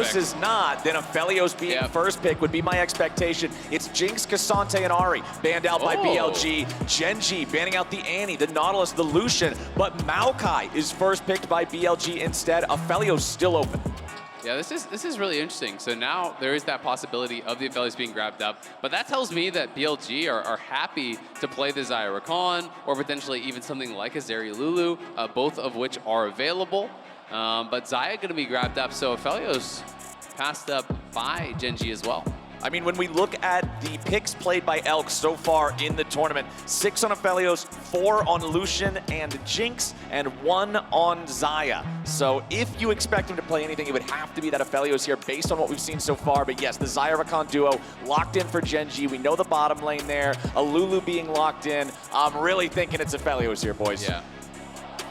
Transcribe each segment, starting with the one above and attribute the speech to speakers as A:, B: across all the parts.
A: Aphelios is not, then Aphelios being first pick would be my expectation. It's Jinx, Cassante, and Ahri banned out by BLG. Gen.G banning out the Annie, the Nautilus, the Lucian, but Maokai is first picked by BLG instead. Aphelios still open.
B: Yeah, this is really interesting. So now there is that possibility of the Aphelios being grabbed up, but that tells me that BLG are happy to play the Xayah Rakan, or potentially even something like a Zeri Lulu, both of which are available. But Xayah going to be grabbed up, so Aphelios passed up by Gen.G as well.
A: I mean, when we look at the picks played by Elk so far in the tournament, 6 on Aphelios, 4 on Lucian and Jinx, and 1 on Xayah. So if you expect him to play anything, it would have to be that Aphelios here based on what we've seen so far. But yes, the Xayah Rakan duo locked in for Gen.G. We know the bottom lane there, a Lulu being locked in. I'm really thinking it's Aphelios here, boys.
B: Yeah.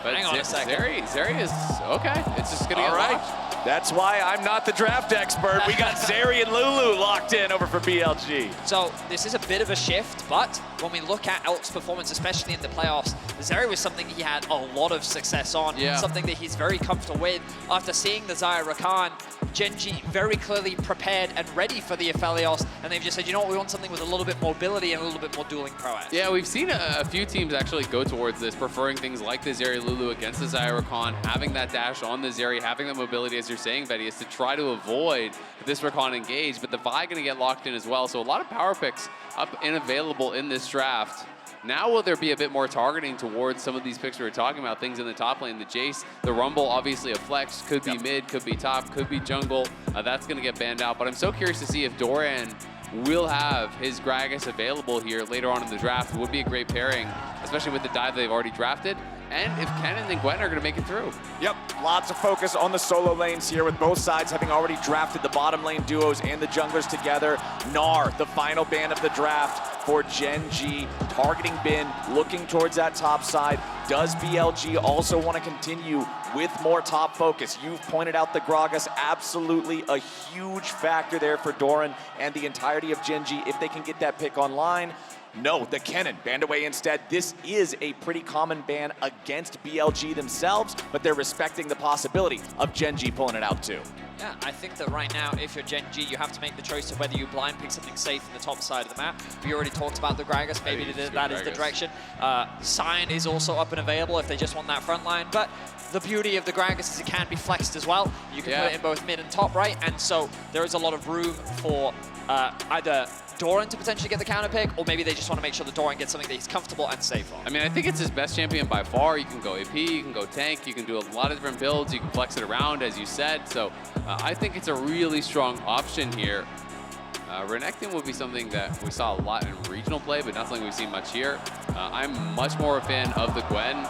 B: But
C: hang on a second.
B: Zeri is okay. It's just going to get locked.
A: That's why I'm not the draft expert. We got Zeri and Lulu locked in over for BLG.
C: So this is a bit of a shift, but when we look at Elk's performance, especially in the playoffs, Zeri was something he had a lot of success on, something that he's very comfortable with. After seeing the Xayah Rakan, Gen.G very clearly prepared and ready for the Aphelios, and they've just said, you know what, we want something with a little bit more mobility and a little bit more dueling prowess.
B: Yeah, we've seen a few teams actually go towards this, preferring things like the Zeri Lulu against the Xayah Rakan, having that dash on the Zeri, having the mobility, as you're saying, Vedius, to try to avoid this Rakan engage, but the Vi going to get locked in as well. So a lot of power picks up and available in this draft. Now will there be a bit more targeting towards some of these picks we were talking about, things in the top lane, the Jace, the Rumble, obviously a flex, could be mid, could be top, could be jungle. That's going to get banned out, but I'm so curious to see if Doran will have his Gragas available here later on in the draft. It would be a great pairing, especially with the dive they've already drafted. And if Kennen and Gwen are going to make it through.
A: Yep, lots of focus on the solo lanes here with both sides having already drafted the bottom lane duos and the junglers together. Gnar, the final ban of the draft for Gen.G, targeting Bin, looking towards that top side. Does BLG also want to continue with more top focus? You've pointed out the Gragas, absolutely a huge factor there for Doran and the entirety of Gen.G if they can get that pick online. No, the Kennen banned away instead. This is a pretty common ban against BLG themselves, but they're respecting the possibility of Gen.G pulling it out too.
C: Yeah, I think that right now, if you're Gen.G, you have to make the choice of whether you blind pick something safe in the top side of the map. We already talked about the Gragas, maybe that is the direction. Sign is also up and available if they just want that front line, but the beauty of the Gragas is it can be flexed as well. You can put it in both mid and top right, and so there is a lot of room for either Doran to potentially get the counter pick, or maybe they just want to make sure that Doran gets something that he's comfortable and safe on.
B: I mean, I think it's his best champion by far. You can go AP, you can go tank, you can do a lot of different builds, you can flex it around, as you said. So I think it's a really strong option here. Renekton would be something that we saw a lot in regional play, but not something we've seen much here. I'm much more a fan of the Gwen.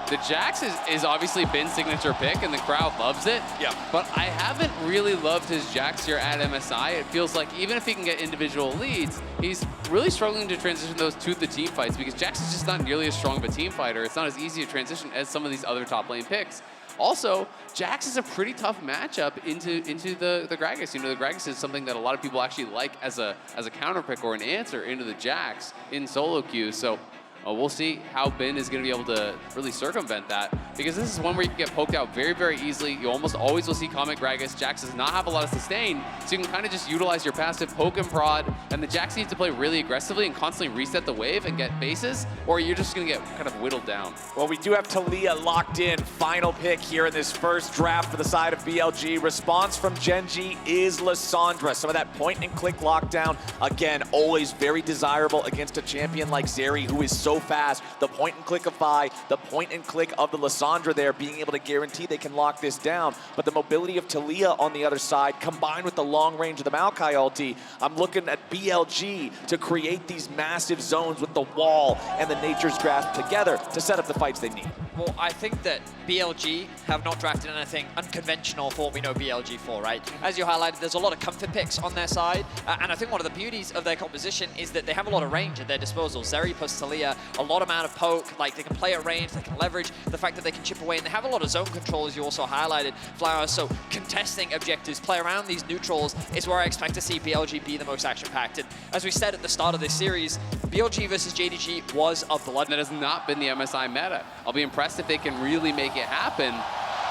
B: The Jax is obviously Bin's signature pick, and the crowd loves it.
A: Yeah.
B: But I haven't really loved his Jax here at MSI. It feels like even if he can get individual leads, he's really struggling to transition those to the team fights because Jax is just not nearly as strong of a team fighter. It's not as easy to transition as some of these other top lane picks. Also, Jax is a pretty tough matchup into the Gragas. You know, the Gragas is something that a lot of people actually like as a counter pick or an answer into the Jax in solo queues. So we'll see how Bin is going to be able to really circumvent that, because this is one where you can get poked out very, very easily. You almost always will see Comet Gragas. Jax does not have a lot of sustain, so you can kind of just utilize your passive poke and prod, and the Jax needs to play really aggressively and constantly reset the wave and get bases, or you're just going to get kind of whittled down.
A: Well, we do have Taliyah locked in. Final pick here in this first draft for the side of BLG. Response from Gen.G is Lissandra. Some of that point and click lockdown. Again, always very desirable against a champion like Zeri, who is so fast. The point and click of Vi, the point and click of the Lissandra there, being able to guarantee they can lock this down. But the mobility of Taliyah on the other side, combined with the long range of the Maokai ulti, I'm looking at BLG to create these massive zones with the wall and the Nature's Grasp together to set up the fights they need.
C: Well, I think that BLG have not drafted anything unconventional for what we know BLG for, right? As you highlighted, there's a lot of comfort picks on their side, and I think one of the beauties of their composition is that they have a lot of range at their disposal. Zeri plus Taliyah, a lot amount of poke, like they can play at range, they can leverage the fact that they can chip away, and they have a lot of zone control, as you also highlighted, Flowers. So contesting objectives, play around these neutrals is where I expect to see BLG be the most action-packed. And as we said at the start of this series, BLG versus JDG was a blood.
B: That has not been the MSI meta. I'll be impressed if they can really make it happen.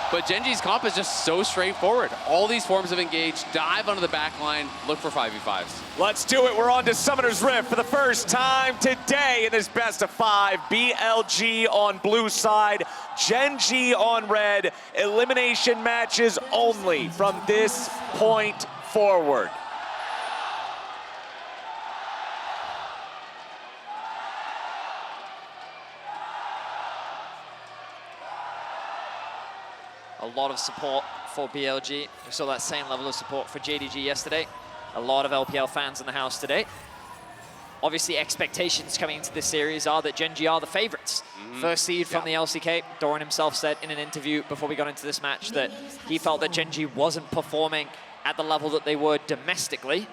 B: But Gen.G's comp is just so straightforward. All these forms of engage, dive onto the back line, look for 5v5s.
A: Let's do it. We're on to Summoner's Rift for the first time today in this best of 5. BLG on blue side, Gen.G on red. Elimination matches only from this point forward.
C: A lot of support for BLG. We saw that same level of support for JDG yesterday. A lot of LPL fans in the house today. Obviously, expectations coming into this series are that Gen.G are the favorites. First seed from the LCK. Doran himself said in an interview before we got into this match that he felt that Gen.G wasn't performing at the level that they were domestically.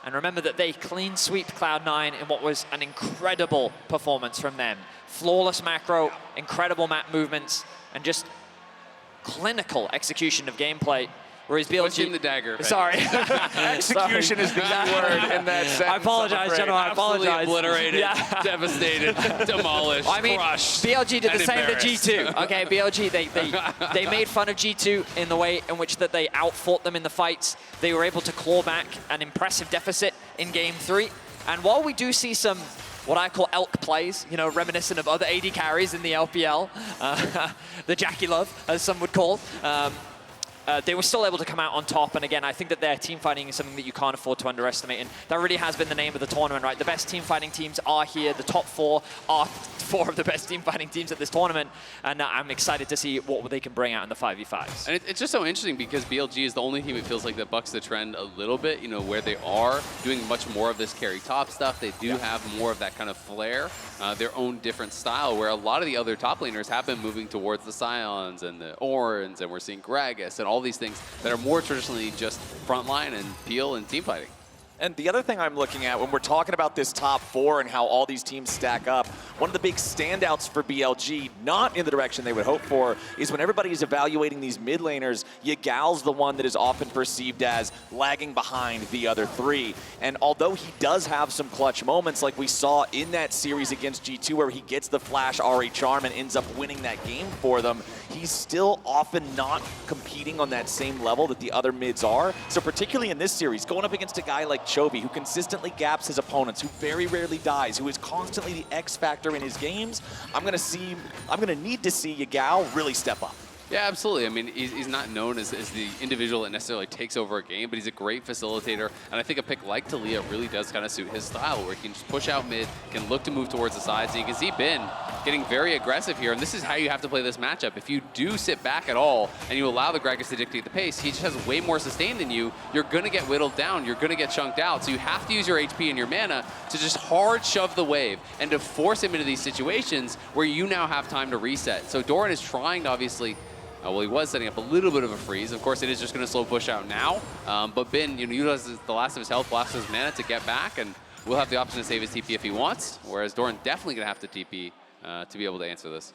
C: And remember that they clean sweeped Cloud9 in what was an incredible performance from them. Flawless macro, incredible map movements, and just clinical execution of gameplay. Whereas BLG...
B: Pushing the dagger.
C: Sorry.
A: Execution is the key word in that sentence.
C: I apologize, gentlemen. I apologize.
B: Obliterated, devastated, demolished,
C: I mean,
B: crushed,
C: BLG did the same to
B: embarrassed.
C: G2. Okay, BLG, they made fun of G2 in the way in which that they outfought them in the fights. They were able to claw back an impressive deficit in Game 3. And while we do see some what I call elk plays, you know, reminiscent of other AD carries in the LPL, the Jackie Love, as some would call. They were still able to come out on top, and again, I think that their team fighting is something that you can't afford to underestimate, and that really has been the name of the tournament, right? The best team fighting teams are here. The top 4 are 4 of the best team fighting teams at this tournament, and I'm excited to see what they can bring out in the 5v5s.
B: And it's just so interesting because BLG is the only team it feels like that bucks the trend a little bit, you know, where they are doing much more of this carry top stuff. They do have more of that kind of flair, their own different style, where a lot of the other top laners have been moving towards the Scions and the Orns, and we're seeing Gragas and all these things that are more traditionally just frontline and peel and team fighting.
A: And the other thing I'm looking at when we're talking about this top 4 and how all these teams stack up, one of the big standouts for BLG, not in the direction they would hope for, is when everybody is evaluating these mid laners, Yagao's the one that is often perceived as lagging behind the other 3. And although he does have some clutch moments like we saw in that series against G2 where he gets the flash Ahri charm and ends up winning that game for them, he's still often not competing on that same level that the other mids are. So particularly in this series, going up against a guy like Chovy, who consistently gaps his opponents, who very rarely dies, who is constantly the X factor in his games, I'm gonna need to see Yagao really step up.
B: Yeah, absolutely. I mean, he's not known as the individual that necessarily takes over a game, but he's a great facilitator. And I think a pick like Taliyah really does kind of suit his style, where he can just push out mid, can look to move towards the sides. And you can see Ben getting very aggressive here. And this is how you have to play this matchup. If you do sit back at all and you allow the Gragas to dictate the pace, he just has way more sustain than you. You're going to get whittled down. You're going to get chunked out. So you have to use your HP and your mana to just hard shove the wave and to force him into these situations where you now have time to reset. So Doran is trying to obviously... well, he was setting up a little bit of a freeze. Of course, it is just going to slow push out now. But Ben, utilizes the last of his health, last of his mana to get back, and will have the option to save his TP if he wants. Whereas Doran definitely going to have to TP to be able to answer this.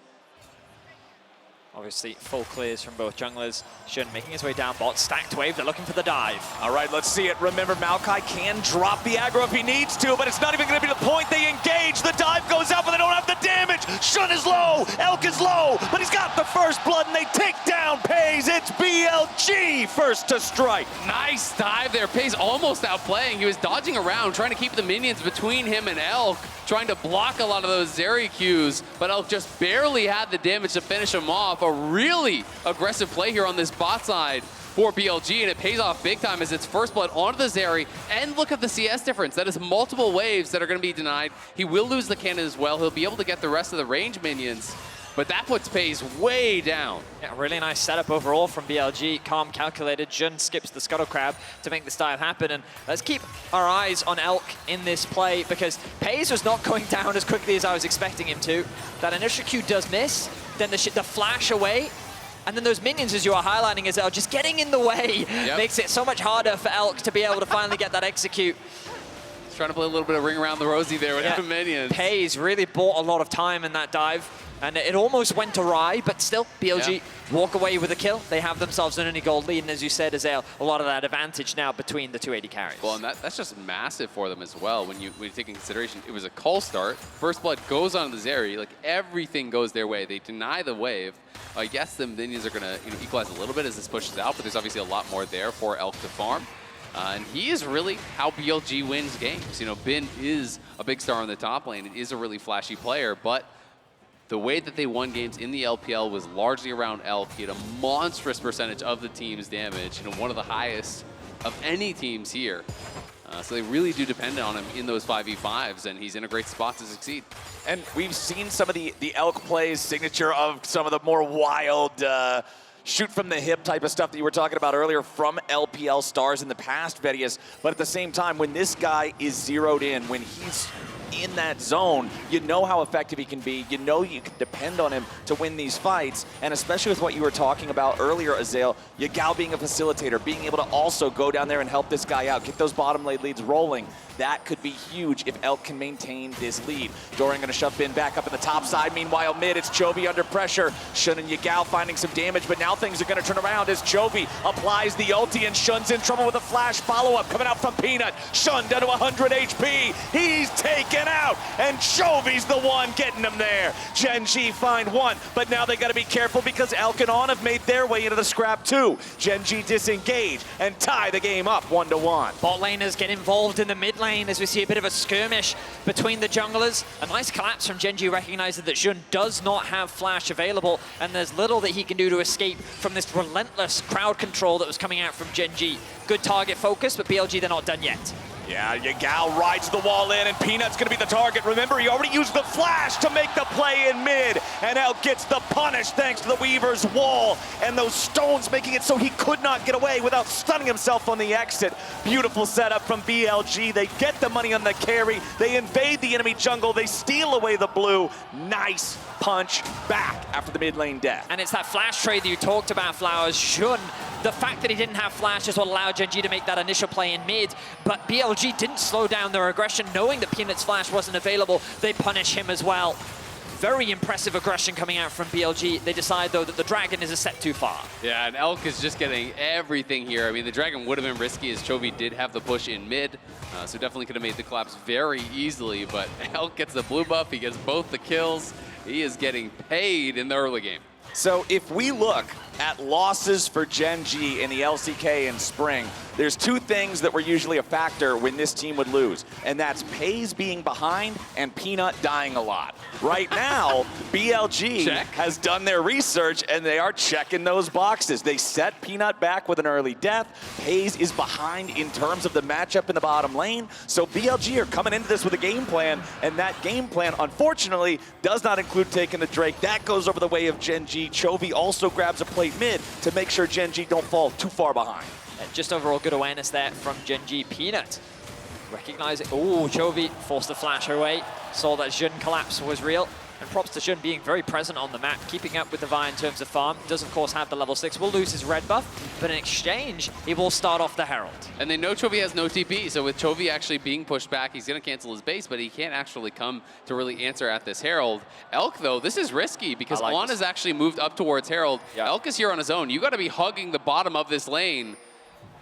C: Obviously, full clears from both junglers. Shun making his way down bot. Stacked wave, they're looking for the dive.
A: All right, let's see it. Remember, Maokai can drop the aggro if he needs to, but it's not even going to be the point. They engage. The dive goes out, but they don't have the damage. Shun is low. Elk is low, but he's got the first blood, and they take down Peyz. It's BLG first to strike.
B: Nice dive there. Peyz almost outplaying. He was dodging around, trying to keep the minions between him and Elk, trying to block a lot of those Zeri Qs, but Elk just barely had the damage to finish him off. A really aggressive play here on this bot side for BLG, and it pays off big time as it's first blood onto the Zeri. And look at the CS difference. That is multiple waves that are going to be denied. He will lose the cannon as well. He'll be able to get the rest of the range minions, but that puts Peyz way down.
C: Yeah, really nice setup overall from BLG. Calm, calculated. Jun skips the Scuttle Crab to make this dive happen. And let's keep our eyes on Elk in this play, because Peyz was not going down as quickly as I was expecting him to. That initial Q does miss, then the flash away, and then those minions, as you are highlighting, Azael, just getting in the way.
B: Yep.
C: Makes it so much harder for Elk to be able to finally get that execute.
B: He's trying to play a little bit of ring around the rosy there with the minions.
C: Peyz really bought a lot of time in that dive, and it almost went awry, but still, BLG walk away with a kill. They have themselves an early gold lead, and as you said, Azael, a lot of that advantage now between the two AD carries.
B: Well, and that's just massive for them as well. When you take in consideration, it was a call start. First blood goes on the Zeri. Like, everything goes their way. They deny the wave. Yes, the minions are going to equalize a little bit as this pushes out, but there's obviously a lot more there for Elk to farm. And he is really how BLG wins games. Bin is a big star on the top lane. It is a really flashy player, but the way that they won games in the LPL was largely around Elk. He had a monstrous percentage of the team's damage, one of the highest of any teams here. So they really do depend on him in those 5v5s, and he's in a great spot to succeed.
A: And we've seen some of the Elk plays, signature of some of the more wild shoot from the hip type of stuff that you were talking about earlier from LPL stars in the past, Vedius. But at the same time, when this guy is zeroed in, when he's in that zone, you know how effective he can be. You know you can depend on him to win these fights. And especially with what you were talking about earlier, Azael, Yagao being a facilitator, being able to also go down there and help this guy out, get those bottom lane leads rolling. That could be huge if Elk can maintain this lead. Doran going to shove Bin back up in the top side. Meanwhile, mid, it's Chovy under pressure. Shun and Yagao finding some damage, but now things are going to turn around as Chovy applies the ulti, and Shun's in trouble with a flash follow-up coming out from Peanut. Shun down to 100 HP. He's taken out, and Chovy's the one getting him there. Gen.G find one, but now they got to be careful because Elk and On have made their way into the scrap too. Gen.G disengage and tie the game up 1-1.
C: Bot laners get involved in the mid lane as we see a bit of a skirmish between the junglers. A nice collapse from Gen.G, recognizing that Jun does not have flash available, and there's little that he can do to escape from this relentless crowd control that was coming out from Gen.G. Good target focus, but BLG, they're not done yet.
A: Yeah, Yagao rides the wall in, and Peanut's going to be the target. Remember, he already used the flash to make the play in mid, and Elk gets the punish thanks to the Weaver's wall, and those stones making it so he could not get away without stunning himself on the exit. Beautiful setup from BLG. They get the money on the carry. They invade the enemy jungle. They steal away the blue. Nice punch back after the mid lane death.
C: And it's that flash trade that you talked about, Flowers. Shun, the fact that he didn't have flash is what allowed Gen.G to make that initial play in mid, but BLG didn't slow down their aggression, knowing that Peanut's flash wasn't available. They punish him as well. Very impressive aggression coming out from BLG. They decide, though, that the Dragon is a step too far.
B: Yeah, and Elk is just getting everything here. I mean, the Dragon would have been risky as Chovy did have the push in mid, so definitely could have made the collapse very easily, but Elk gets the blue buff, he gets both the kills. He is getting paid in the early game.
A: So if we look at losses for Gen.G in the LCK in spring, there's two things that were usually a factor when this team would lose, and that's Peyz being behind and Peanut dying a lot. Right now, BLG has done their research, and they are checking those boxes. They set Peanut back with an early death. Peyz is behind in terms of the matchup in the bottom lane, so BLG are coming into this with a game plan, and that game plan, unfortunately, does not include taking the Drake. That goes over the way of Gen.G. Chovy also grabs a plate mid to make sure Gen.G don't fall too far behind.
C: Just overall good awareness there from Gen.G. Peanut. Recognizing, oh, Chovy forced the flash away. Saw that Jun collapse was real. And props to Jun being very present on the map, keeping up with the Vi in terms of farm. Does, of course, have the level 6. Will lose his red buff, but in exchange, he will start off the Herald.
B: And they know Chovy has no TP, so with Chovy actually being pushed back, he's going to cancel his base, but he can't actually come to really answer at this Herald. Elk, though, this is risky because On has actually moved up towards Herald. Yep. Elk is here on his own. You got to be hugging the bottom of this lane.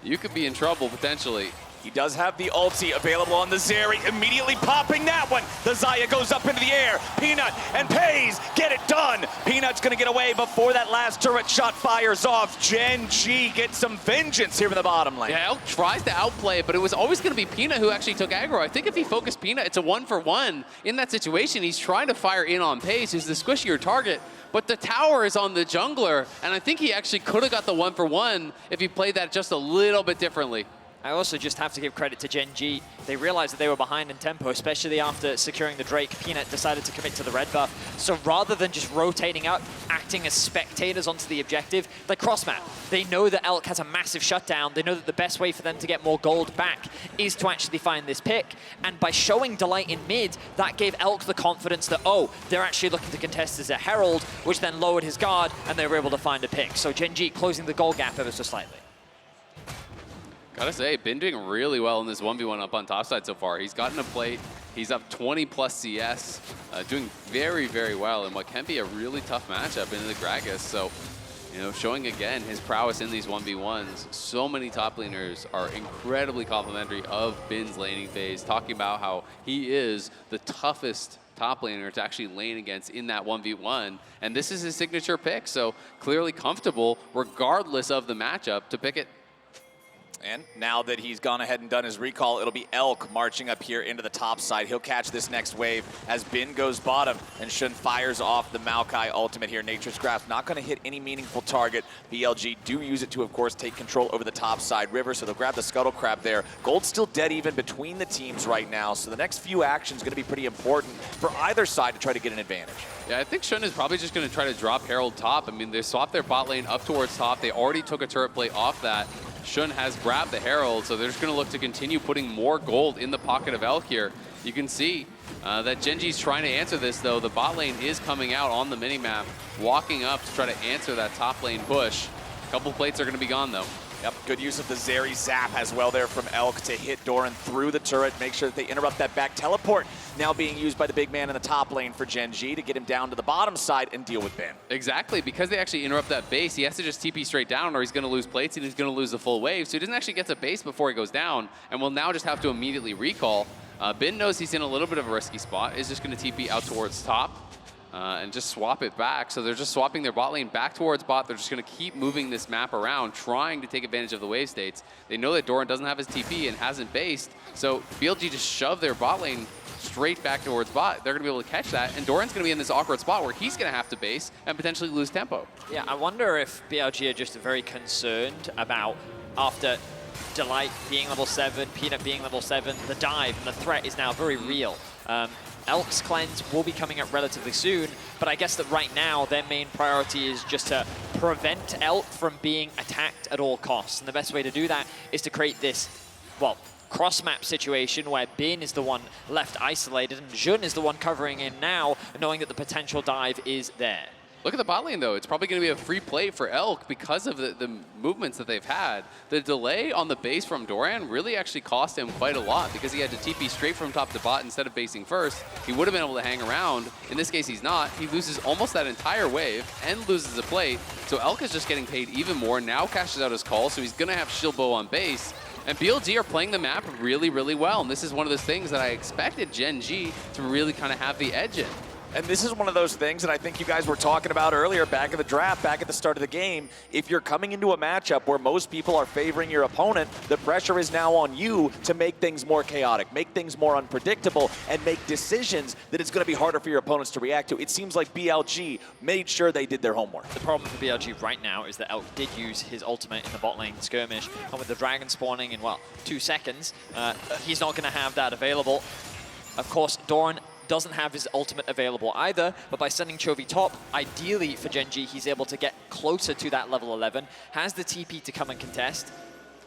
B: You could be in trouble, potentially.
A: He does have the ulti available on the Zeri, immediately popping that one. The Xayah goes up into the air. Peanut and Peyz get it done. Peanut's gonna get away before that last turret shot fires off. Gen.G gets some vengeance here in the bottom lane.
B: Yeah, Elk tries to outplay it, but it was always gonna be Peanut who actually took aggro. I think if he focused Peanut, it's a 1-for-1. In that situation, he's trying to fire in on Peyz, who's the squishier target, but the tower is on the jungler, and I think he actually could have got the 1-for-1 if he played that just a little bit differently.
C: I also just have to give credit to Gen.G. They realized that they were behind in tempo, especially after securing the Drake. Peanut decided to commit to the red buff. So rather than just rotating up, acting as spectators onto the objective, they cross-map. They know that Elk has a massive shutdown. They know that the best way for them to get more gold back is to actually find this pick. And by showing Delight in mid, that gave Elk the confidence that, oh, they're actually looking to contest as a Herald, which then lowered his guard, and they were able to find a pick. So Gen.G closing the gold gap ever so slightly.
B: Gotta say, been doing really well in this 1v1 up on top side so far. He's gotten a plate. He's up 20 plus CS, doing very, very well in what can be a really tough matchup in the Gragas. So, you know, showing again his prowess in these 1v1s. So many top laners are incredibly complimentary of Bin's laning phase, talking about how he is the toughest top laner to actually lane against in that 1v1. And this is his signature pick, so clearly comfortable, regardless of the matchup, to pick it.
A: And now that he's gone ahead and done his recall, it'll be Elk marching up here into the top side. He'll catch this next wave as Bin goes bottom and Shun fires off the Maokai ultimate here. Nature's Grasp not going to hit any meaningful target. BLG do use it to, of course, take control over the top side river, so they'll grab the Scuttle Crab there. Gold's still dead even between the teams right now, so the next few actions going to be pretty important for either side to try to get an advantage.
B: Yeah, I think Shun is probably just going to try to drop Herald top. I mean, they swapped their bot lane up towards top. They already took a turret play off that. Shun has grabbed the Herald, so they're just going to look to continue putting more gold in the pocket of Elk here. You can see that Gen.G's trying to answer this, though. The bot lane is coming out on the minimap, walking up to try to answer that top lane push. A couple plates are going to be gone, though.
A: Yep, good use of the Zeri zap as well there from Elk to hit Doran through the turret, make sure that they interrupt that back teleport, now being used by the big man in the top lane for Gen.G to get him down to the bottom side and deal with Ban.
B: Exactly, because they actually interrupt that base, he has to just TP straight down or he's going to lose plates and he's going to lose the full wave, so he doesn't actually get to base before he goes down, and will now just have to immediately recall. Bin knows he's in a little bit of a risky spot, is just going to TP out towards top. And just swap it back. So they're just swapping their bot lane back towards bot. They're just going to keep moving this map around, trying to take advantage of the wave states. They know that Doran doesn't have his TP and hasn't based, so BLG just shoved their bot lane straight back towards bot. They're going to be able to catch that, and Doran's going to be in this awkward spot where he's going to have to base and potentially lose tempo.
C: Yeah, I wonder if BLG are just very concerned about, after Delight being level 7, Peanut being level 7, the dive and the threat is now very real. Elk's cleanse will be coming up relatively soon, but I guess that right now their main priority is just to prevent Elk from being attacked at all costs. And the best way to do that is to create this, well, cross-map situation where Bin is the one left isolated and Jun is the one covering in now, knowing that the potential dive is there.
B: Look at the bot lane, though. It's probably going to be a free play for Elk because of the movements that they've had. The delay on the base from Doran really actually cost him quite a lot because he had to TP straight from top to bot instead of basing first. He would have been able to hang around. In this case, he's not. He loses almost that entire wave and loses a plate. So Elk is just getting paid even more. Now cashes out his call, so he's going to have Shilbo on base. And BLG are playing the map really, really well. And this is one of those things that I expected Gen.G to really kind of have the edge in.
A: And this is one of those things that I think you guys were talking about earlier back in the draft, back at the start of the game. If you're coming into a matchup where most people are favoring your opponent, the pressure is now on you to make things more chaotic, make things more unpredictable, and make decisions that it's going to be harder for your opponents to react to. It seems like BLG made sure they did their homework.
C: The problem for BLG right now is that Elk did use his ultimate in the bot lane skirmish, and with the dragon spawning in, well, 2 seconds, he's not going to have that available. Of course, Doran doesn't have his ultimate available either, but by sending Chovy top, ideally for Gen.G, he's able to get closer to that level 11, has the TP to come and contest.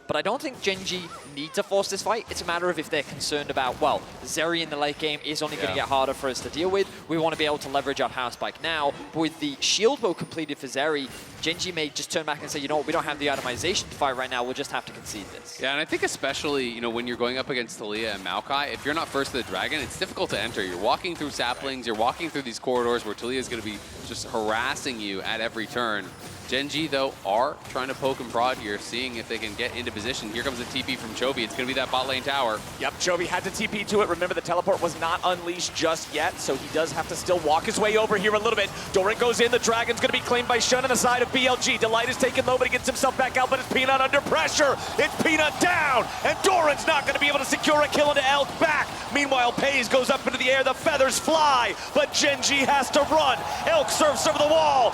C: But I don't think Gen.G need to force this fight. It's a matter of if they're concerned about, well, Zeri in the late game is only going to get harder for us to deal with. We want to be able to leverage our power spike now. But with the shield bow completed for Zeri, Gen.G may just turn back and say, you know what, we don't have the itemization to fight right now. We'll just have to concede this.
B: Yeah, and I think especially, you know, when you're going up against Taliyah and Maokai, if you're not first to the dragon, it's difficult to enter. You're walking through saplings, you're walking through these corridors where Taliyah is going to be just harassing you at every turn. Gen.G, though, are trying to poke and prod here, seeing if they can get into position. Here comes a TP from Chovy. It's going to be that bot lane tower.
A: Yep, Chovy had to TP to it. Remember, the teleport was not unleashed just yet, so he does have to still walk his way over here a little bit. Doran goes in. The dragon's going to be claimed by Shun on the side of BLG. Delight is taken low, but he gets himself back out, but it's Peanut under pressure. It's Peanut down, and Doran's not going to be able to secure a kill into Elk back. Meanwhile, Peyz goes up into the air. The feathers fly, but Gen.G has to run. Elk surfs over the wall.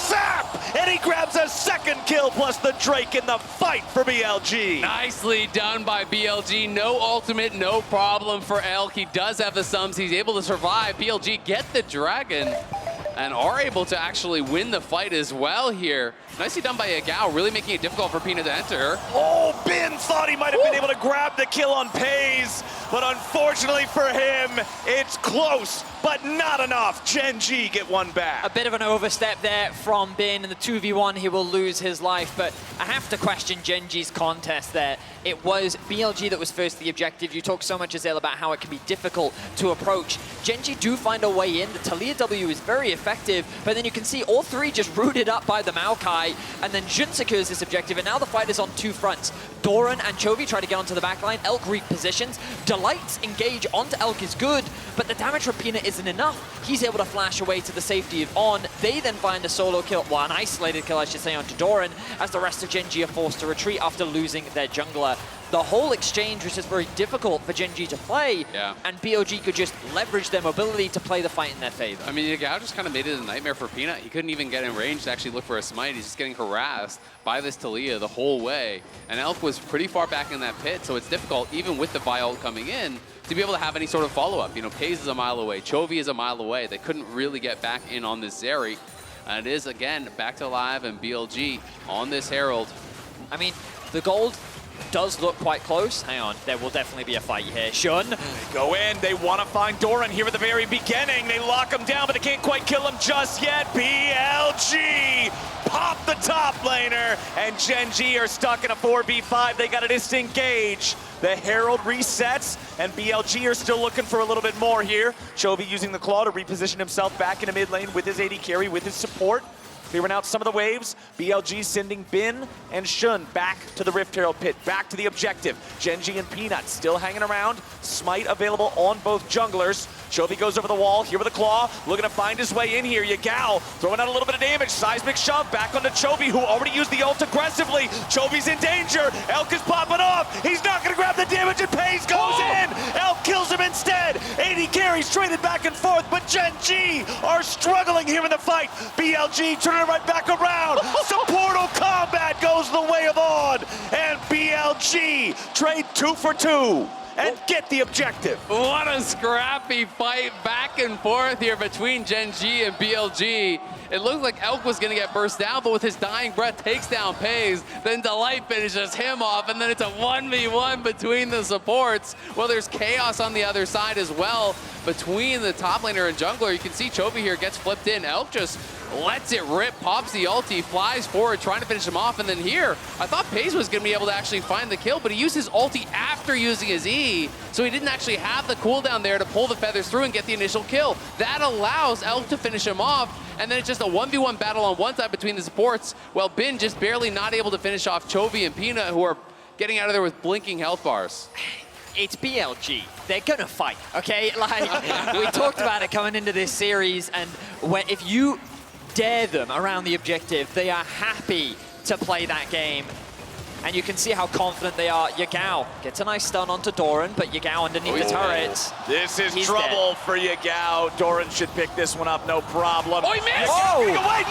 A: Zap! And he grabs a second kill plus the Drake in the fight for BLG.
B: Nicely done by BLG. No ultimate, no problem for Elk. He does have the sums. He's able to survive. BLG get the dragon and are able to actually win the fight as well here. Nicely done by Yagao, really making it difficult for Peanut to enter.
A: Oh, Bin thought he might have been able to grab the kill on Peyz, but unfortunately for him, it's close, but not enough. Gen.G get one back.
C: A bit of an overstep there from Bin. In the 2v1, he will lose his life, but I have to question Gen.G's contest there. It was BLG that was first the objective. You talk so much, Azael, about how it can be difficult to approach. Gen.G do find a way in. The Taliyah W is very effective, but then you can see all three just rooted up by the Maokai, and then Jun secures this objective, and now the fight is on 2 fronts. Doran and Chovy try to get onto onto the backline. Elk repositions. Delight's engage onto Elk is good, but the damage from Peanut isn't enough. He's able to flash away to the safety of On. They then find a solo kill, well, an isolated kill, I should say, onto Doran, as the rest of Gen.G are forced to retreat after losing their jungler. The whole exchange was just very difficult for Gen.G to play, and BLG could just leverage their mobility to play the fight in their favor.
B: I mean, Yagao just kind of made it a nightmare for Peanut. He couldn't even get in range to actually look for a smite. He's just getting harassed by this Taliyah the whole way. And Elk was pretty far back in that pit, so it's difficult, even with the Vi ult coming in, to be able to have any sort of follow-up. You know, Peyz is a mile away, Chovy is a mile away. They couldn't really get back in on this Zeri. And it is, again, back to live and BLG on this Herald.
C: I mean, the gold does look quite close. Hang on, there will definitely be a fight here. Shun.
A: They go in, they want to find Doran here at the very beginning. They lock him down, but they can't quite kill him just yet. BLG pop the top laner, and Gen.G are stuck in a 4v5. They got to disengage. The Herald resets, and BLG are still looking for a little bit more here. Chovy using the claw to reposition himself back into mid lane with his AD carry, with his support. Clearing out some of the waves. BLG sending Bin and Shun back to the Rift Herald pit, back to the objective. Gen.G and Peanut still hanging around. Smite available on both junglers. Chovy goes over the wall, here with a claw, looking to find his way in here. Yagao throwing out a little bit of damage. Seismic shove back onto Chovy, who already used the ult aggressively. Chovy's in danger. Elk is popping off. He's not going to grab the damage, and Peyz goes in. Elk kills him instead. AD carries traded back and forth, but Gen.G are struggling here in the fight. BLG turning it right back around. Supportal combat goes the way of On, and BLG trade 2 for 2. And get the objective.
B: What a scrappy fight back and forth here between Gen.G and BLG. It looked like Elk was going to get burst down, but with his dying breath takes down Peyz. Then Delight finishes him off, and then it's a 1v1 between the supports. Well, there's chaos on the other side as well between the top laner and jungler. You can see Chovy here gets flipped in. Elk just lets it rip, pops the ulti, flies forward, trying to finish him off. And then here, I thought Peyz was going to be able to actually find the kill, but he used his ulti after using his E, so he didn't actually have the cooldown there to pull the feathers through and get the initial kill. That allows Elk to finish him off, and then it's just a 1v1 battle on one side between the supports, while Bin just barely not able to finish off Chovy and Peanut, who are getting out of there with blinking health bars.
C: It's BLG. They're gonna fight, okay? Like, we talked about it coming into this series, and if you dare them around the objective, they are happy to play that game. And you can see how confident they are. Yagao gets a nice stun onto Doran, but Yagao underneath the turret.
A: This is
C: He's
A: trouble
C: dead.
A: for Yagao. Doran should pick this one up, no problem.
B: Oh, he missed!
A: Oh! Away.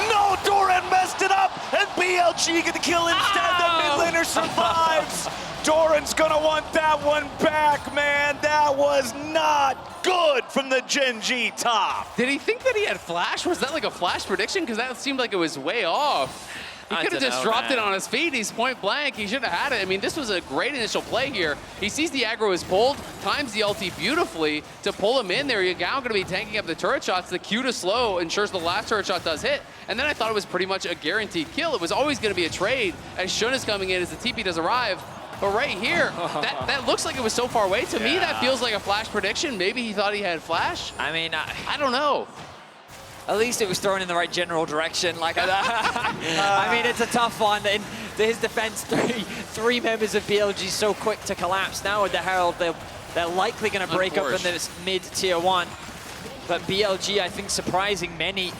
A: No! Doran messed it up, and BLG get the kill instead. The mid laner survives. Doran's gonna want that one back, man. That was not good from the Gen.G top.
B: Did he think that he had flash? Was that like a flash prediction? Because that seemed like it was way off. He could have just dropped it on his feet. He's point blank. He should have had it. I mean, this was a great initial play here. He sees the aggro is pulled, times the ulti beautifully to pull him in there. Yagao going to be tanking up the turret shots. The Q to slow ensures the last turret shot does hit. And then I thought it was pretty much a guaranteed kill. It was always going to be a trade as Shun is coming in as the TP does arrive. But right here, that looks like it was so far away. To me, that feels like a flash prediction. Maybe he thought he had flash.
C: I mean,
B: I don't know.
C: At least it was thrown in the right general direction. Like, I mean, it's a tough one. In his defense, three members of BLG so quick to collapse. Now with the Herald, they're likely going to break up in this mid-tier 1. But BLG, I think, surprising many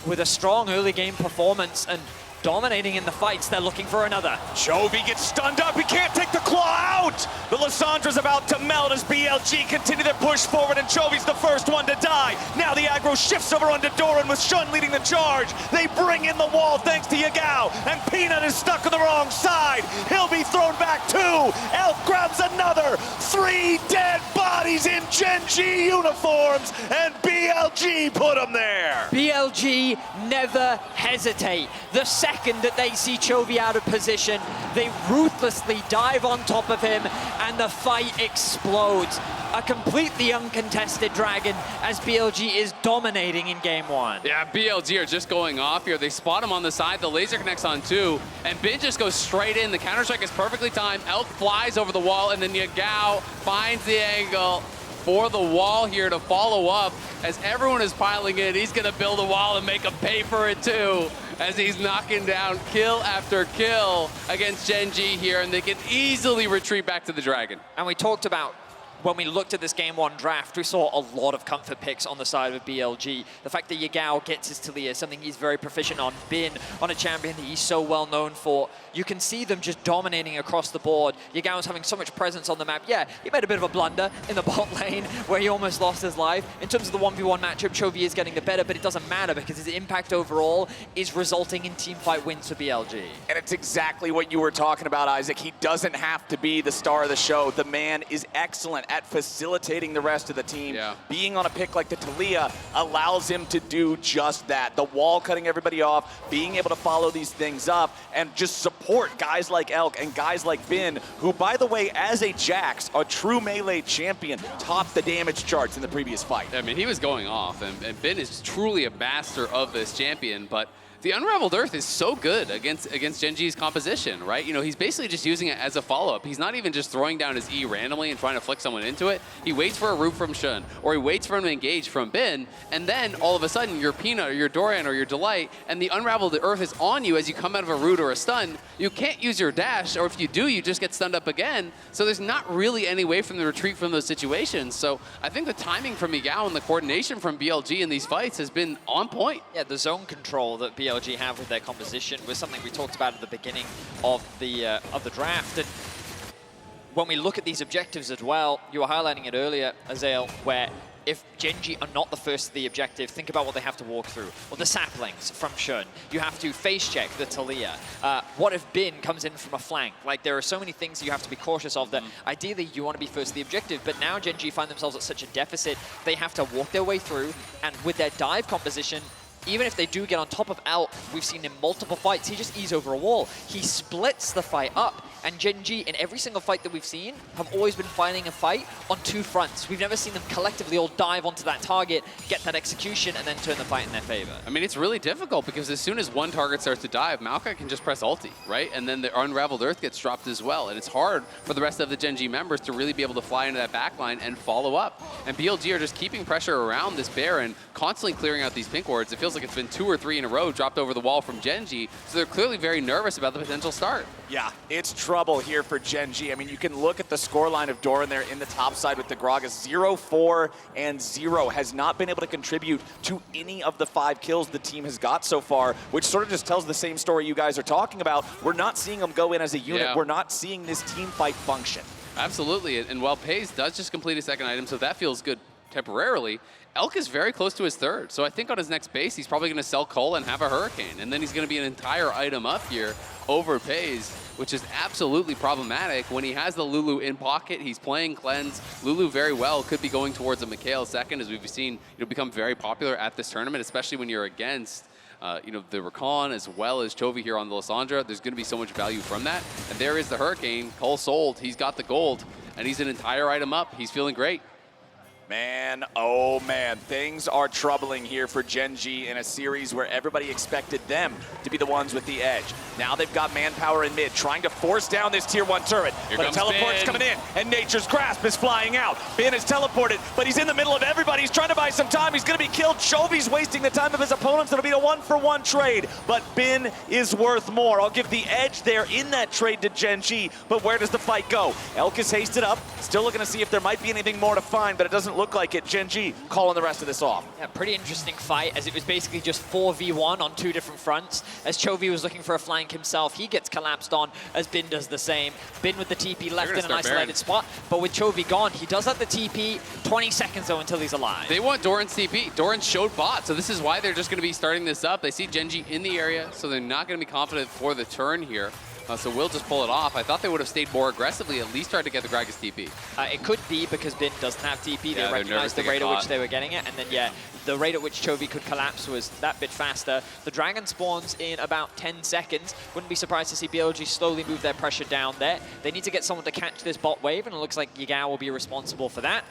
C: with a strong early game performance and dominating in the fights. They're looking for another.
A: Chovy gets stunned up. He can't take the claw out. The Lissandra's about to melt as BLG continue to push forward, and Chovy's the first one to die. Now the aggro shifts over onto Doran with Shun leading the charge. They bring in the wall thanks to Yagao, and Peanut is stuck on the wrong side. He'll be thrown back too. Elk grabs another. 3 dead bodies in Gen.G uniforms, and BLG put them there.
C: BLG never hesitate. The second that they see Chovy out of position, they ruthlessly dive on top of him, and the fight explodes. A completely uncontested dragon as BLG is dominating in game 1.
B: Yeah, BLG are just going off here. They spot him on the side. The laser connects on 2, and Bin just goes straight in. The counter-strike is perfectly timed. Elk flies over the wall, and then Yagao finds the angle for the wall here to follow up. As everyone is piling in, he's going to build a wall and make him pay for it too. as he's knocking down kill after kill against Gen.G here, and they can easily retreat back to the Dragon.
C: And we talked about, when we looked at this Game 1 draft, we saw a lot of comfort picks on the side of BLG. The fact that Yagao gets his Taliyah, something he's very proficient on, Bin on a champion that he's so well known for. You can see them just dominating across the board. Yagao's having so much presence on the map. Yeah, he made a bit of a blunder in the bot lane where he almost lost his life. In terms of the 1v1 matchup, Chovy is getting the better, but it doesn't matter because his impact overall is resulting in teamfight wins for BLG.
A: And it's exactly what you were talking about, Isaac. He doesn't have to be the star of the show. The man is excellent at facilitating the rest of the team.
B: Yeah.
A: Being on a pick like the Taliyah allows him to do just that. The wall cutting everybody off, being able to follow these things up, and just support guys like Elk and guys like Bin, who, by the way, as a Jax, a true melee champion, topped the damage charts in the previous fight.
B: I mean, he was going off, and Bin is truly a master of this champion, but the Unraveled Earth is so good against Gen.G's composition, right? You know, he's basically just using it as a follow-up. He's not even just throwing down his E randomly and trying to flick someone into it. He waits for a root from Shun, or he waits for him to engage from Bin, and then all of a sudden your Peanut or your Doran or your Delight, and the Unraveled Earth is on you as you come out of a root or a stun. You can't use your dash, or if you do, you just get stunned up again. So there's not really any way from the retreat from those situations. So I think the timing from Yagao and the coordination from BLG in these fights has been on point.
C: Yeah, the zone control that BLG have with their composition was something we talked about at the beginning of the draft. And when we look at these objectives as well, you were highlighting it earlier, Azael, where if Gen.G are not the first to the objective, think about what they have to walk through. Or the saplings from Shun. You have to face check the Taliyah. What if Bin comes in from a flank? Like, there are so many things you have to be cautious of that ideally you want to be first to the objective, but now Gen.G find themselves at such a deficit, they have to walk their way through, and with their dive composition, even if they do get on top of Elk, we've seen in multiple fights, he just ease over a wall. He splits the fight up. And Gen.G, in every single fight that we've seen, have always been fighting a fight on two fronts. We've never seen them collectively all dive onto that target, get that execution, and then turn the fight in their favor.
B: I mean, it's really difficult because as soon as one target starts to dive, Maokai can just press ulti, right? And then the Unraveled Earth gets dropped as well. And it's hard for the rest of the Gen.G members to really be able to fly into that backline and follow up. And BLG are just keeping pressure around this Baron, constantly clearing out these pink wards. It feels like it's been 2 or 3 in a row dropped over the wall from Gen.G, so they're clearly very nervous about the potential start.
A: Yeah, it's trouble here for Gen.G. I mean, you can look at the scoreline of Doran there in the top side with the Gragas. 0-4 and 0 has not been able to contribute to any of the 5 kills the team has got so far, which sort of just tells the same story you guys are talking about. We're not seeing them go in as a unit.
B: Yeah.
A: We're not seeing this team fight function.
B: Absolutely, and while Peyz does just complete a second item, so that feels good temporarily, Elk is very close to his third. So I think on his next base, he's probably going to sell Cole and have a Hurricane. And then he's going to be an entire item up here over Peyz, which is absolutely problematic. When he has the Lulu in pocket, he's playing Cleanse. Lulu very well could be going towards a Mikhail second, as we've seen become very popular at this tournament, especially when you're against the Rakan as well as Chovy here on the Lissandra. There's going to be so much value from that. And there is the Hurricane. Cole sold. He's got the gold, and he's an entire item up. He's feeling great.
A: Man, oh man, things are troubling here for Gen.G in a series where everybody expected them to be the ones with the edge. Now they've got manpower in mid, trying to force down this tier 1 turret.
B: Here
A: but a
B: comes
A: teleport's
B: Bin.
A: coming in, and Nature's Grasp is flying out. Bin is teleported, but he's in the middle of everybody. He's trying to buy some time. He's going to be killed. Chovy's wasting the time of his opponents. It'll be a 1-for-1 trade, but Bin is worth more. I'll give the edge there in that trade to Gen.G, but where does the fight go? Elk is hasted up, still looking to see if there might be anything more to find, but it doesn't look like it. Gen.G calling the rest of this off.
C: Yeah, pretty interesting fight, as it was basically just 4v1 on 2 different fronts. As Chovy was looking for a flank himself, he gets collapsed on, as Bin does the same. Bin with the TP left in an isolated spot, but with Chovy gone, he does have the TP, 20 seconds though until he's alive.
B: They want Doran's TP. Doran showed bot, so this is why they're just going to be starting this up. They see Gen.G in the area, so they're not going to be confident for the turn here. So we'll just pull it off. I thought they would have stayed more aggressively, at least tried to get the Gragas TP.
C: It could be because Bin doesn't have TP.
B: Yeah,
C: they recognized the rate at which they were getting it, and then yeah, the rate at which Chovy could collapse was that bit faster. The Dragon spawns in about 10 seconds. Wouldn't be surprised to see BLG slowly move their pressure down there. They need to get someone to catch this bot wave, and it looks like Yagao will be responsible for that.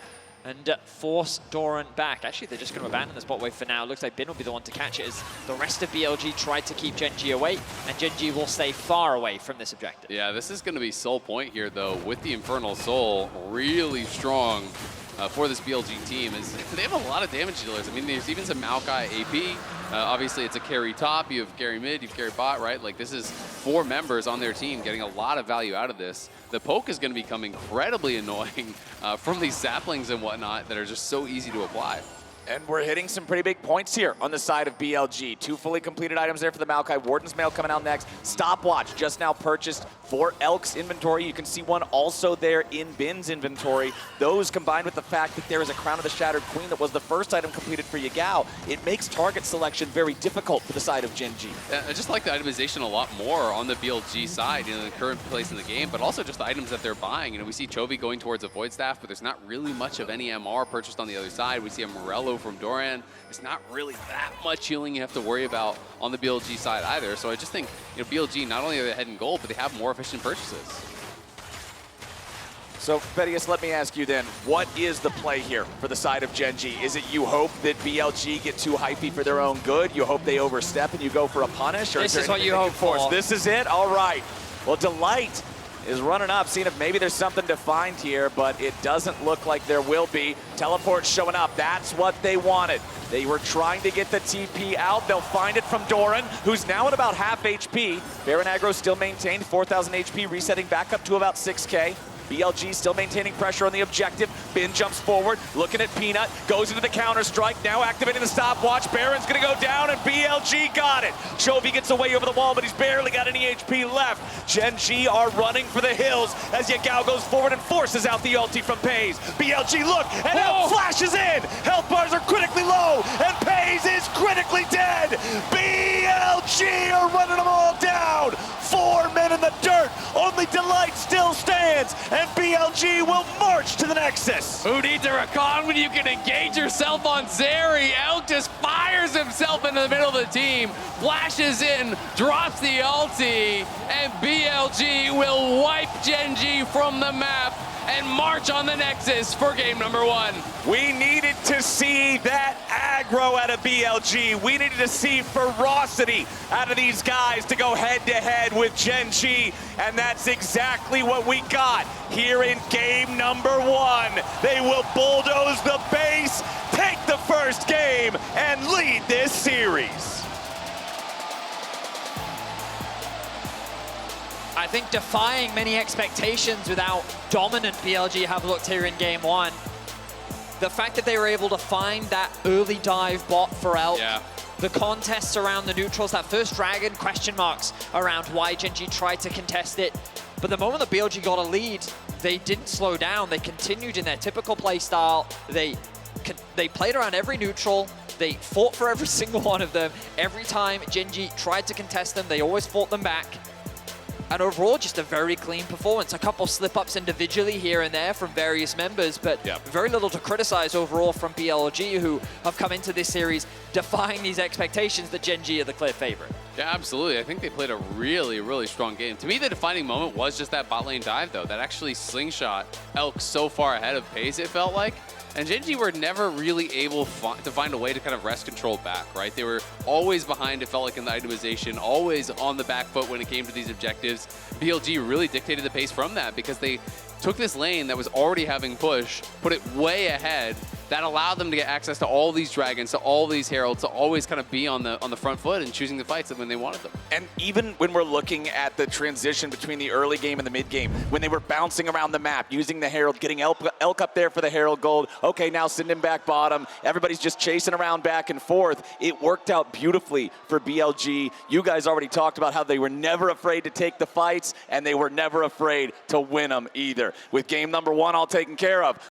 C: And force Doran back. Actually, they're just going to abandon this bot wave for now. Looks like Bin will be the one to catch it, as the rest of BLG tried to keep Gen.G away, and Gen.G will stay far away from this objective.
B: Yeah, this is going to be Soul Point here, though, with the Infernal Soul really strong. for this BLG team is they have a lot of damage dealers. I mean, there's even some Maokai AP. Obviously, it's a carry top. You have carry mid, you have carry bot, right? Like, this is 4 members on their team getting a lot of value out of this. The poke is going to become incredibly annoying from these saplings and whatnot that are just so easy to apply.
A: And we're hitting some pretty big points here on the side of BLG. 2 fully completed items there for the Maokai. Warden's Mail coming out next. Stopwatch just now purchased for Elk's inventory. You can see one also there in Bin's inventory. Those combined with the fact that there is a Crown of the Shattered Queen that was the first item completed for Yagao, it makes target selection very difficult for the side of Gen.G.
B: I just like the itemization a lot more on the BLG side, you know, the current place in the game, but also just the items that they're buying. You know, we see Chovy going towards a Void Staff, but there's not really much of any MR purchased on the other side. We see a Morello from Doran. There's not really that much healing you have to worry about on the BLG side either. So I just think, you know, BLG, not only are they ahead in gold, but they have more efficient purchases.
A: So, Vedius, let me ask you then, what is the play here for the side of Gen.G? Is it you hope that BLG get too hypey for their own good? You hope they overstep and you go for a punish? Or
C: This is what you hope for.
A: This is it? All right. Well, Delight is running up, seeing if maybe there's something to find here, but it doesn't look like there will be. Teleport showing up. That's what they wanted. They were trying to get the TP out. They'll find it from Doran, who's now at about half HP. Baron aggro still maintained, 4,000 HP, resetting back up to about 6K. BLG still maintaining pressure on the objective. Bin jumps forward, looking at Peanut, goes into the counter-strike, now activating the stopwatch. Baron's gonna go down, and BLG got it. Chovy gets away over the wall, but he's barely got any HP left. Gen.G are running for the hills as Yagao goes forward and forces out the ulti from Peyz. BLG, look, and now flashes in. Health bars are critically low, and Peyz is critically dead. BLG are running them all down. 4 men in the dirt. Only Delight still stands, and BLG will march to the Nexus.
B: Who needs a Rakan when you can engage yourself on Zeri? Elk just fires himself into the middle of the team, flashes in, drops the ulti, and BLG will wipe Gen.G from the map and march on the Nexus for game number 1.
A: We needed to see that aggro out of BLG. We needed to see ferocity out of these guys to go head-to-head with Gen.G, and that's exactly what we got here in game number 1. They will bulldoze the base, take the first game, and lead this series.
C: I think defying many expectations with how dominant BLG have looked here in game 1. The fact that they were able to find that early dive bot for Elk, the contests around the neutrals, that first dragon, question marks around why Gen.G tried to contest it. But the moment that BLG got a lead, they didn't slow down. They continued in their typical play style. They played around every neutral. They fought for every single one of them. Every time Gen.G tried to contest them, they always fought them back. And overall, just a very clean performance. A couple slip-ups individually here and there from various members, but very little to criticize overall from BLG, who have come into this series defying these expectations that Gen.G are the clear favorite.
B: Yeah, absolutely. I think they played a really, really strong game. To me, the defining moment was just that bot lane dive, though. That actually slingshot Elk so far ahead of Peyz, it felt like. And Gen.G were never really able to find a way to kind of wrest control back, right? They were always behind, it felt like, in the itemization, always on the back foot when it came to these objectives. BLG really dictated the pace from that because they took this lane that was already having push, put it way ahead. That allowed them to get access to all these dragons, to all these heralds, to always kind of be on the front foot and choosing the fights when they wanted them.
A: And even when we're looking at the transition between the early game and the mid game, when they were bouncing around the map, using the herald, getting Elk up there for the herald gold, okay, now send him back bottom, everybody's just chasing around back and forth. It worked out beautifully for BLG. You guys already talked about how they were never afraid to take the fights, and they were never afraid to win them either. With game number 1 all taken care of,